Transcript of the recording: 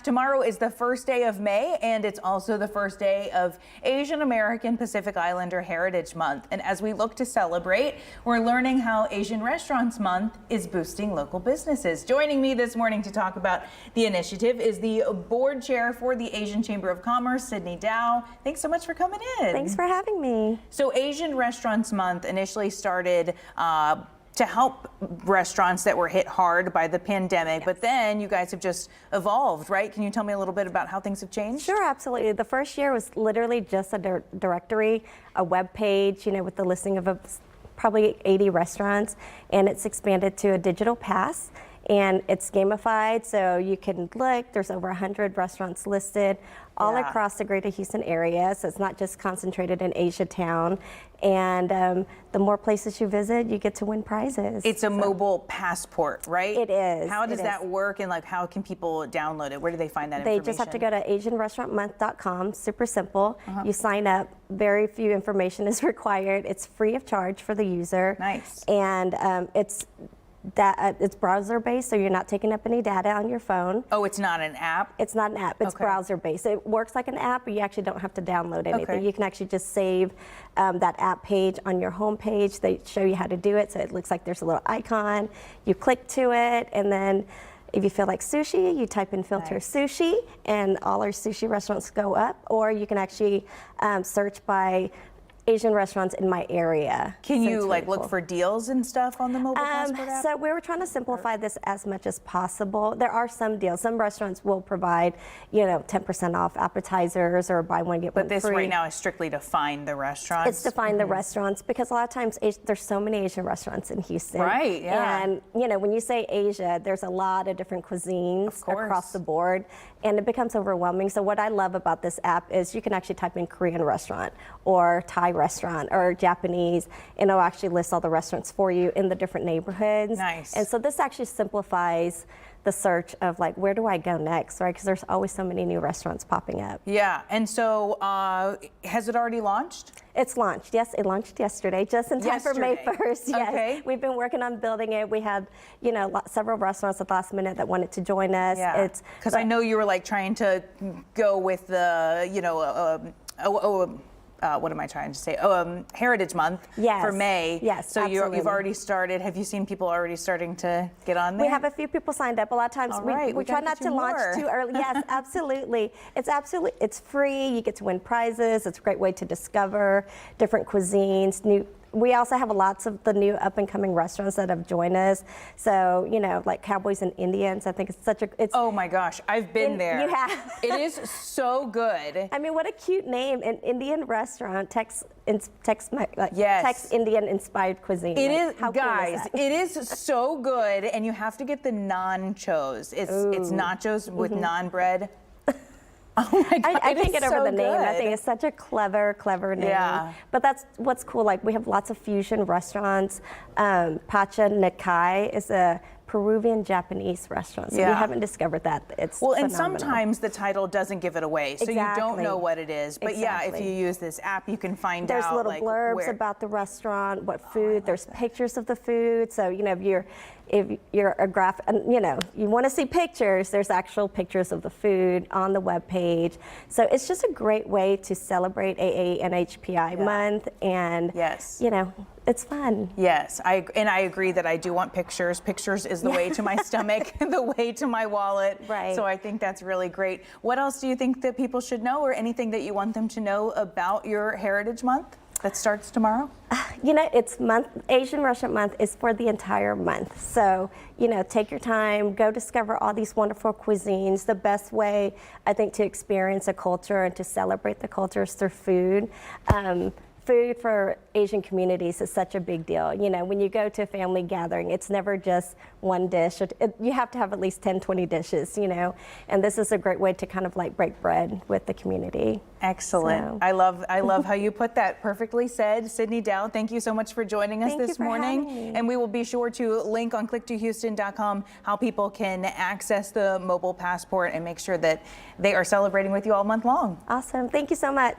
Tomorrow is the first day of May, and it's also the first day of Asian American Pacific Islander Heritage Month. And as we look to celebrate, we're learning how Asian Restaurants Month is boosting local businesses. Joining me this morning to talk about the initiative is the board chair for the Asian Chamber of Commerce, Sydney Dow. Thanks so much for coming in. Thanks for having me. So Asian Restaurants Month initially started to help restaurants that were hit hard by the pandemic, but then you guys have just evolved, right? Can you tell me a little bit about how things have changed? Sure, absolutely. The first year was literally just a directory, a web page, with the listing of probably 80 restaurants, and it's expanded to a digital pass. And it's gamified, so you can look. There's over 100 restaurants listed all across the greater Houston area, so it's not just concentrated in Asia Town. And the more places you visit, you get to win prizes. It's a mobile passport, right? It is. How does that work, and how can people download it? Where do they find that information? They just have to go to asianrestaurantmonth.com. Super simple. You sign up. Very few information is required. It's free of charge for the user. Nice. And it's browser based, so you're not taking up any data on your phone. Oh, it's not an app? It's not an app, it's browser based. It works like an app, but you actually don't have to download anything. You can actually just save that app page on your home page. They show you how to do it, so it looks like there's a little icon. You click to it, and then if you feel like sushi, you type in filter sushi, and all our sushi restaurants go up, or you can actually search by Asian restaurants in my area. Can you look for deals and stuff on the mobile passport app? So we were trying to simplify this as much as possible. There are some deals. Some restaurants will provide, 10% off appetizers or buy one get one free. But this right now is strictly to find the restaurants. It's to find the restaurants, because a lot of times there's so many Asian restaurants in Houston. Right. Yeah. And when you say Asia, there's a lot of different cuisines across the board, and it becomes overwhelming. So what I love about this app is you can actually type in Korean restaurant or Thai restaurant or Japanese, and it'll actually list all the restaurants for you in the different neighborhoods. Nice. And so this actually simplifies the search of where do I go next, right? Because there's always so many new restaurants popping up. Yeah, and so has it already launched? It's launched, yes, it launched yesterday, just in time for May 1st, yes. Okay. We've been working on building it. We had, several restaurants at the last minute that wanted to join us. Yeah, because I know you were trying to go with the, what am I trying to say? Heritage Month for May. Yes, so you've already started. Have you seen people already starting to get on there? We have a few people signed up. A lot of times we try not to launch too early. Yes, absolutely. It's free. You get to win prizes. It's a great way to discover different cuisines, We also have lots of the new up-and-coming restaurants that have joined us. So, like Cowboys and Indians, I think it's oh my gosh, I've been there. You have. It is so good. I mean, what a cute name, an Indian restaurant, Tex Indian-inspired cuisine. It is, how guys, cool is that? it is so good, and you have to get the nachos. It's nachos with naan bread. Oh my God, I can't get over the name. I think it's such a clever name. Yeah. But that's what's cool. We have lots of fusion restaurants. Pacha Nikai is a Peruvian Japanese restaurant. So we haven't discovered that. It's phenomenal. And sometimes the title doesn't give it away, so you don't know what it is. But yeah, if you use this app, you can find out. There's little blurbs about the restaurant, what food. There's pictures of the food. So if you're a graphic, you want to see pictures, there's actual pictures of the food on the web page. So it's just a great way to celebrate AA and HPI month, and it's fun. Yes, I agree that I do want pictures. Pictures is the way to my stomach, the way to my wallet. Right. So I think that's really great. What else do you think that people should know, or anything that you want them to know about your Heritage Month that starts tomorrow? Asian Restaurant Month is for the entire month. So, take your time, go discover all these wonderful cuisines. The best way, I think, to experience a culture and to celebrate the culture is through food. Food for Asian communities is such a big deal. When you go to a family gathering, it's never just one dish. You have to have at least 10, 20 dishes, and this is a great way to kind of break bread with the community. Excellent. So. I love how you put that. Perfectly said. Sydney Dow, thank you so much for joining us this morning. And we will be sure to link on click2houston.com how people can access the mobile passport and make sure that they are celebrating with you all month long. Awesome. Thank you so much.